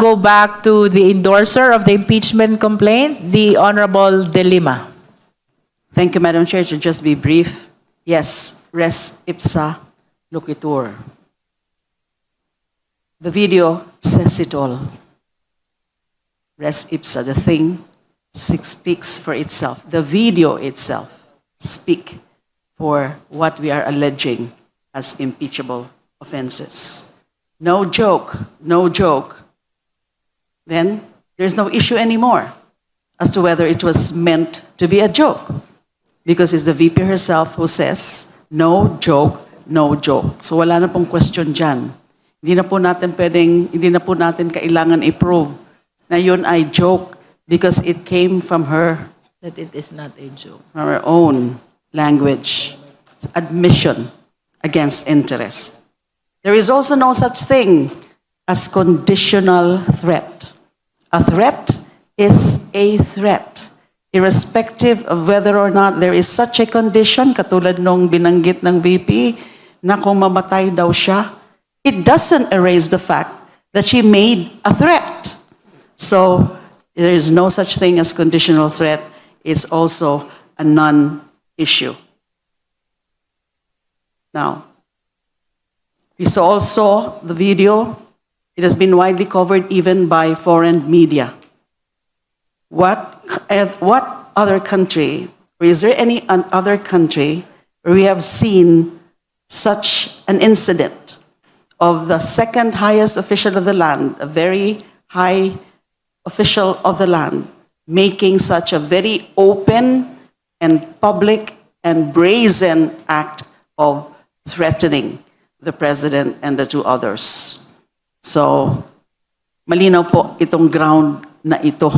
Go back to the endorser of the impeachment complaint, the Honorable De Lima. Thank you, Madam Chair. To just be brief, yes, res ipsa loquitur. The video says it all. Res ipsa, the thing speaks for itself. The video itself speaks for what we are alleging as impeachable offenses. No joke, no joke. Then there's no issue anymore as to whether it was meant to be a joke. Because it's the VP herself who says, no joke, no joke. So wala na pong question dyan. Hindi na po natin kailangan i-prove na yun ay joke because it came from her, That it is not a joke. from her own language. It's admission against interest. There is also no such thing as conditional threat. A threat is a threat, irrespective of whether or not there is such a condition, katulad nung binanggit ng VP, na kung mamatay daw siya, it doesn't erase the fact that she made a threat. So there is no such thing as conditional threat. It's also a non-issue. Now, we saw also the video. It has been widely covered even by foreign media. What other country, or is there any other country where we have seen such an incident of the second highest official of the land, a very high official of the land, making such a very open and public and brazen act of threatening the president and the two others? So, malinaw po itong ground na ito.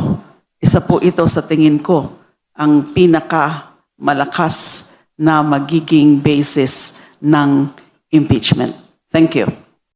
Isa po ito sa tingin ko ang pinaka malakas na magiging basis ng impeachment. Thank you.